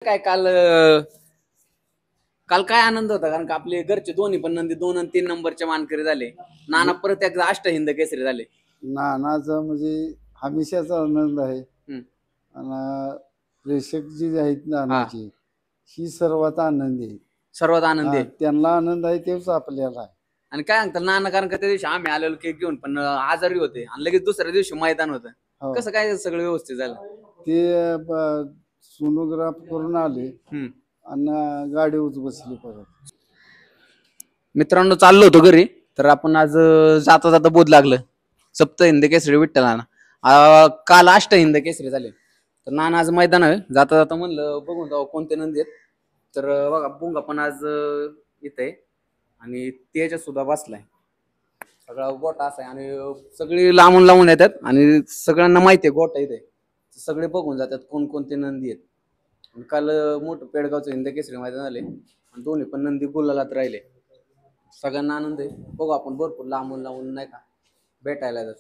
काय काल काल काय आनंद होता, कारण का आपले घरचे दोन्ही पण नंदी 2 आणि 3 नंबरचे मानकरी झाले. नाना परत एकदा अष्टहिंद केसरी झाले. नानाचा म्हणजे हमेशाचा आनंद आहे. हम्म. आणि प्रेक्षक जी आहेत हा, नानाची ही सर्वात आनंदी आहे. सर्वात आनंदी हा, आहे. त्यांना आनंद आहे तेच आपल्याला आहे. आणि काय सांगतात नाना, कारण का त्या दिवशी आम्ही आलेलो केक घेऊन, पण आजारी होते आणि लगेच दुसऱ्या दिवशी मैदान होतं. हो. कसं काय सगळं व्यवस्थित झालं? ते सोनोग्राफ करून आले हम्म. आणि गाडीवर बसले परत. मित्रांनो, चाललो होतो घरी, तर आपण आज जाता जाता बोध लागलं सप्तहिंद केसरी विठ्ठल नाना. काल अष्टहिंद केसरी झाले. तर नाना आज मैदान आहे, जाता जाता म्हणलं बघून जाऊ कोणते नंदी आहेत. तर बघा, बुंगा पण आज इथे आणि तेजा सुद्धा बसलाय. सगळा गोटा असा आहे आणि सगळी लांबून लांबून येतात आणि सगळ्यांना माहिती आहे गोटा इथे. सगळे बघून जातात कोणकोणते नंदी आहेत. आणि काल मोठं पेडगावचं हिंद केसरी मैदान झाले आणि दोन्ही पण नंदी गुलालात राहिले. सगळ्यांना आनंद आहे. बघू आपण भरपूर लांबून लांबून नाही का भेटायला जात.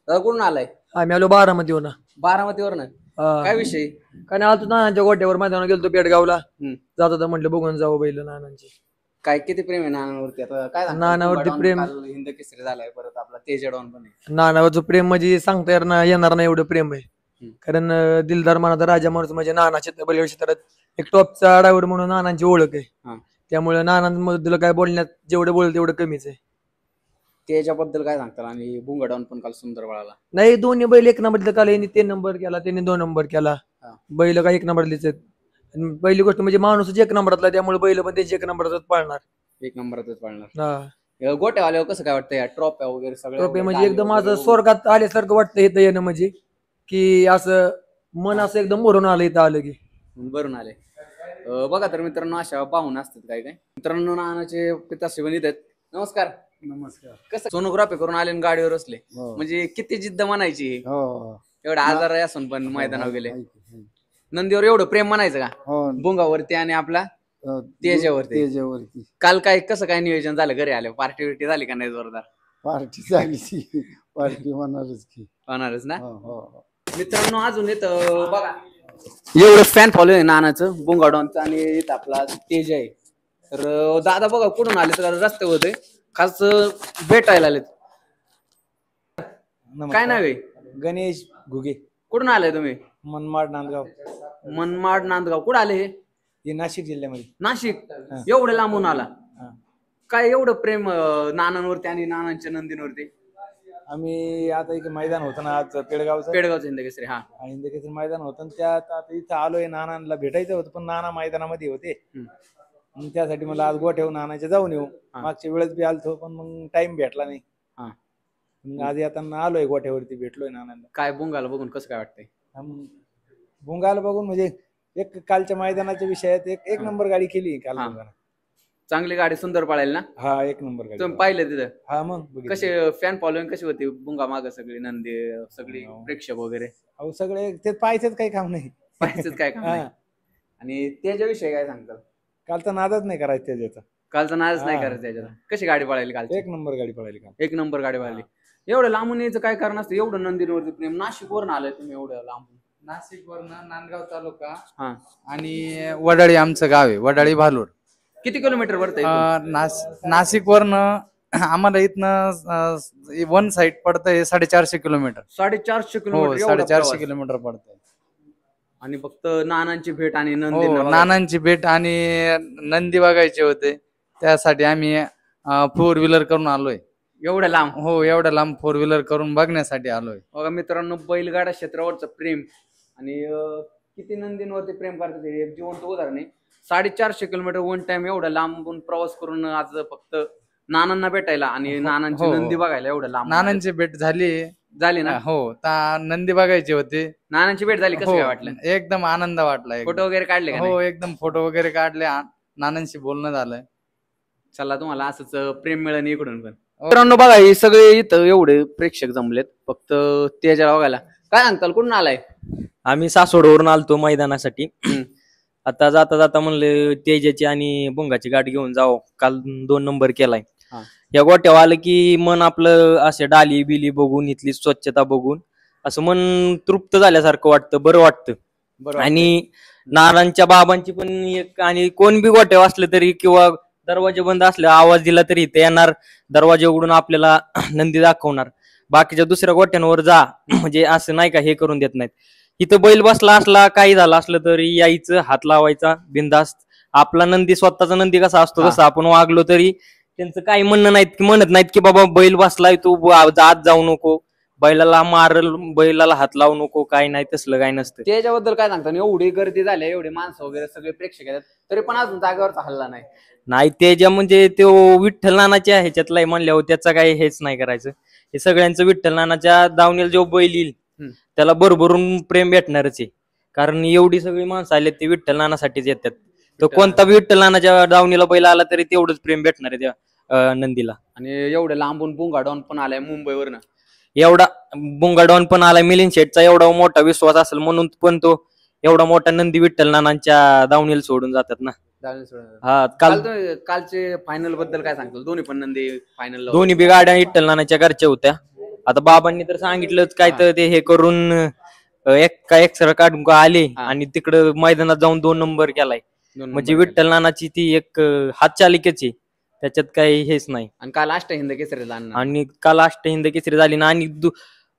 दादा कुठून आलाय? आम्ही आलो बारामतीवर. बारामतीवर ना? काय विषय? काय नाही, आलतो नानांच्या गोट्यावर मैदानावर गेलतो पेडगावला. जात होता म्हटलं बघून जाऊ बैल नानांची. काय किती प्रेम आहे नानावरती? आता काय सांगता? नानावरती प्रेम, काल हिंद केसरी झालाय, परत आपला तेजडॉन पण आहे. नानावरचं प्रेम म्हणजे सांगता येणार नाही एवढं प्रेम आहे. कारण दिलदार मनाचा राजा माणूस म्हणजे नानाच्या बैलगाडी क्षेत्रात एक टॉपचा ड्रायव्हर म्हणून नानांची ओळख आहे. त्यामुळे नानांबद्दल काय बोलण्यात जेवढं बोलत तेवढं कमीच आहे. त्याच्याबद्दल काय सांगताल? आणि बुंगाडॉन पण काल सुंदर वळाला. नाही, दोन्ही बैल एक नंबर काल. यांनी 3 नंबर केला, त्यांनी 2 नंबर केला. बैल काय एक नंबरलीच आहेत. पहिली गोष्ट म्हणजे माणूसच एक नंबरातला, त्यामुळे बैल पण त्यांची एक नंबरातच पाळणार. एक नंबरातच पाळणार. गोट्यावाल्यावर कसं काय वाटतं? या ट्रॉफ्या वगैरे सगळ्या ट्रॉफी म्हणजे एकदम माझं स्वर्गात आल्यासारखं वाटतं इथं येणं, म्हणजे की असं मन असं एकदम भरून आलं इथं आलं की. भरून आले. बघा तर मित्रांनो, अशा पाहून असतात काय काय. मित्रांनो, नानाचे पिताश्री पण येतात. नमस्कार. नमस्कार. कसं सोनोग्राफी करून आले आणि गाडीवर असले, म्हणजे किती जिद्द म्हणायची? एवढा आजार आहे असून पण मैदानावर गेले. नंदीवर एवढं प्रेम म्हणायचं का? बुंगावरती आणि आपला तेजावरती. काल काय कसं काय नियोजन झालं? घरी आले पार्टी विर्टी झाली का नाही? जोरदार पार्टी झाली. पार्टी होणारच की. होणारच ना? मित्रांनो, अजून येतं बघा, एवढं फॅन फॉलो आहे नानाचं, बुंगाडॉनचं आणि इथं आपला तेज आहे. तर दादा बघा कुठून आले, तर रस्ते होते खास भेटायला आलेत. काय नाव आहे? गणेश घुगे. कुठून आलाय तुम्ही? मनमाड नांदगाव. मनमाड नांदगाव. कुठं आले हे? नाशिक जिल्ह्यामध्ये. नाशिक. एवढं लांबून आला? काय एवढं प्रेम नानांवरती आणि नानांच्या नंदींवरती? आम्ही आता एक मैदान होतं ना आज पेडगावचं हिंद केसरी. हिंद केसरी मैदान होतं, त्यात आता इथं आलोय. नानांना भेटायचं होतं पण नाना मैदानामध्ये होते. त्यासाठी मला आज गोठ्यावर नानाच्या जाऊन येऊ. मागच्या वेळेस बी आलतो पण मग टाइम भेटला नाही. आज येताना आलोय गोठ्यावरती, भेटलोय नानांना. काय बुंगाला बघून कसं काय वाटतंय? बुंगाला बघून म्हणजे एक कालच्या मैदानाच्या विषयात एक नंबर गाडी केली काल. चांगली गाडी, सुंदर पळायला ना? हा, एक नंबर गाडी. तुम्ही पाहिलं तिथं? हा, मग कसे फॅन फॉलोइंग कशी होती बुंगा माग? सगळी नंदी, सगळी प्रेक्षक वगैरे? अहो, सगळे ते पाहायचंच काही काम नाही. पाहायचंच काय काम नाही. आणि त्याच्याविषयी काय सांगतात? कालचा नादच नाही करायचा त्याचा. कालचा नादच नाही करायचं त्याच्यात. कशी गाडी पळायली काल? एक नंबर गाडी पळाली काल. एक नंबर गाडी पळाली. एवढं लांबून यायचं काय कारण असतं? एवढं नंदीवरती प्रेम? नाशिक वरून आलंय तुम्ही एवढं लांबून? नाशिक वरनं नांदगाव तालुका आणि वडाळी आमचं गाव आहे, वडाळी भालूर. किती किलोमीटर वरत? नाशिक वरनं आम्हाला इथनं वन साइड पडतंय 450 किलोमीटर. 450 हो, किलोमीटर? 450 किलोमीटर पडतंय. आणि फक्त नानांची भेट आणि नंदी, नानांची भेट आणि नंदी बघायचे होते, त्यासाठी आम्ही 4 व्हीलर करून आलोय. एवढ्या लांब? हो, एवढ्या लांब 4 व्हीलर करून बघण्यासाठी आलोय. बघा मित्रांनो, बैलगाडा क्षेत्रावरचं प्रेम आणि किती नंदींवरती प्रेम करतात हे एक जिवंत उदाहरण आहे. 450 किलोमीटर वन टाइम एवढा लांबून प्रवास करून आज फक्त नानांना भेटायला आणि नानांची नंदी बघायला एवढं लांब. नानांची भेट झाली ना? हो, नंदी बघायचे होते. नानांची भेट झाली, कसं काय वाटलं? एकदम आनंद वाटला. फोटो वगैरे काढले? हो, एकदम फोटो वगैरे काढले, नानांशी बोलणं झालं. चला, तुम्हाला असंच प्रेम मिळेल इकडून पण. मित्रांनो बघा, हे सगळे इथं एवढे प्रेक्षक जमलेत फक्त त्याच्या बघायला. काय सांगताल, कुठून आलाय? आम्ही सासवडवरून आलतो मैदानासाठी. आता जाता जाता म्हणले तेजाची आणि बुंगाची गाडी घेऊन जावं. काल 2 नंबर केलाय. या गोट्यावर आलं की मन आपलं असे डाली बिली बघून, इथली स्वच्छता बघून असं मन तृप्त झाल्यासारखं वाटतं, बरं वाटतं. आणि नानांच्या बाबांची पण एक, आणि कोण बी गोट्यावर असलं तरी किंवा दरवाजे बंद असले आवाज दिला तरी ते येणार, दरवाजे उघडून आपल्याला नंदी दाखवणार. बाकीच्या दुसऱ्या गोट्यांवर जा म्हणजे असं नाही का हे करून देत नाहीत. इथं बैल बसला असला काही झालं असलं तरी यायचं, हात लावायचा बिनधास्त. आपला नंदी स्वतःचा नंदी कसा असतो तसं आपण वागलो तरी त्यांचं काही म्हणत नाहीत की बाबा बैल बसलाय तू आत जाऊ नको, बैलाला मारल, बैलाला हात लावू नको, काय नाही तसलं काय नसतं. त्याच्याबद्दल काय सांगता? एवढी गर्दी झाली, एवढी माणसं वगैरे सगळे प्रेक्षक आहेत, तरी पण अजून जागेवरचा हल्ला नाही. नाही त्याच्या म्हणजे तो विठ्ठल नानाच्या ह्याच्यातला म्हणल्यावर त्याचा काही हेच नाही करायचं. हे सगळ्यांचं विठ्ठल नानाच्या दावणीला जो बैल येईल त्याला भरभरून प्रेम भेटणारच आहे. कारण एवढी सगळी माणसं आली ते विठ्ठल नानासाठीच येतात. तो कोणता विठ्ठल नानाच्या दावणीला बैल आला तरी तेवढंच प्रेम भेटणार आहे त्या नंदीला. आणि एवढे लांबून बुंगाडॉन पण आलाय मुंबईवरनं. एवढा बुंगाडॉन पण आलाय, मिलिंद शेठचा एवढा मोठा विश्वास असेल म्हणून पण तो एवढा मोठा नंदी विठ्ठल नानांच्या दावणीला सोडून जातात ना. हा काल कालचे फायनल बद्दल काय सांगतो? दोन्ही पण नंदी फायनल, दोन्ही बी गाड्या विठ्ठल नानाच्या घरच्या होत्या. आता बाबांनी तर सांगितलंच काय तर ते हे करून एक्सरा काढून आले आणि तिकडं मैदानात जाऊन 2 नंबर केलाय. म्हणजे विठ्ठल नानाची ती एक हातचालिकच आहे, त्याच्यात काही हेच नाही. आणि काल अष्टहिंद केसरी झाला, आणि काल अष्टहिंद केसरी झाली ना. आणि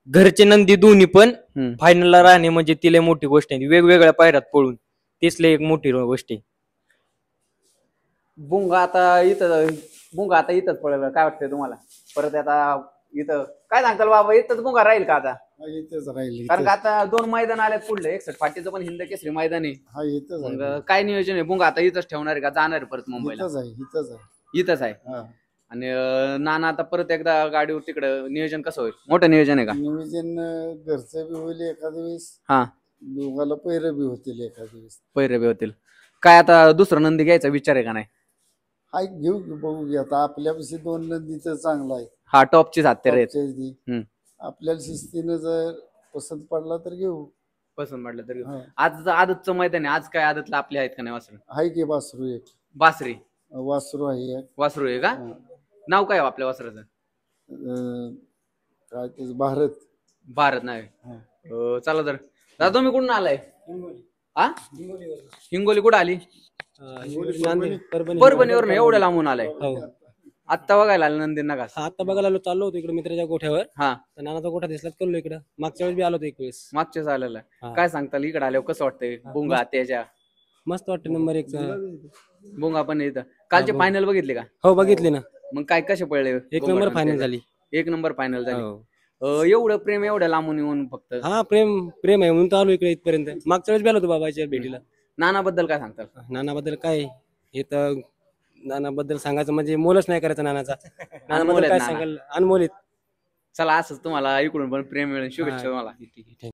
घरचे नंदी दोन्ही पण फायनलला राहणे म्हणजे तिला मोठी गोष्ट आहे. वेगवेगळ्या पायऱ्यात पळून तीच एक मोठी गोष्ट आहे. बुंगा आता इथंच पडेल, काय वाटतंय तुम्हाला? परत आता इथं काय सांगताल बाबा, इथंच बुंगा राहील का आता? इथेच राहील. कारण का आता 2 मैदान आले पुढले, 61 फाटीचं पण हिंद केसरी मैदान आहे. हा इथंच आहे. मग काय नियोजन आहे? बुंगा आता इथंच ठेवणार आहे का जाणार आहे परत मुंबईला? इथंच आहे. इथंच आहे. इथंच आहे. हा. आणि नाना आता परत एकदा गाडीवर तिकडं नियोजन कसं होईल? मोठं नियोजन आहे का? नियोजन घरचं बी होईल एखाद्या वेळेस, हा, दोघाला पैर बी होतील एखाद्या वेळेस. पैरबी होतील. काय आता दुसरं नंदी घ्यायचा विचार आहे का नाही? हाय घेऊ की, बघू की. आता आपल्यापाशी 2 नंदीचं चांगला आहे. हा, टॉपचीच हत्यार आहेत. आपल्याला शिस्तीनं जर पसंत पडला तर घेऊ. पसंत पडलं तरी. हा. आज आदतचं मैदान आहे, आज काय आदतला आपले आहेत का नाही वासरू? हाय की वासरू एक. बासरी वासरू आहे एक. वासरू आहे का? हा. नाव काय आहे आपल्या वासराचं? काय ते भारत. भारत नाव आहे. हा. चला तर दादा, तुम्ही कुठून आलाय? हा, हिंगोली. कुठं आली? परभणीवर एवढ्या लांबून आलाय? आत्ता बघायला आलं नंदींना का? आता बघायला चाललो होतो इकडे मित्राच्या गोठ्यावर. हा, तर नानाचा गोठा दिसलात कळलो इकडं. मागच्या वेळेस बी आलो होतो एक वेळेस. मागच्याच आलेला. हा. काय सांगताल इकडे आल्यावर कसं वाटतंय? बुंगा त्याच्या मस्त वाटतं. नंबर 1 बुंगा पण इथं. कालचे फायनल बघितले का? हो बघितले ना. मग काय कसे पडले? 1 नंबर फायनल झाली. 1 नंबर फायनल झाली. हो. एवढं प्रेम एवढ्या लांबून येऊन फक्त? हा, प्रेम आहे म्हणून तर आलो इकडे इथपर्यंत. मागच्या वेळेस बी आलो होतो बाबाच्या भेटीला. नानाबद्दल काय सांगताल? नानाबद्दल काय हे तर, नानाबद्दल सांगायचं म्हणजे मोलच नाही करायचं नानाचा. अनमोल नानाबद्दल आहेत काय नाना. सांगाल, अनमोल आहेत. चला, असंच तुम्हाला इकडून पण प्रेम मिळेल. शुभेच्छा तुम्हाला. ठीक आहे.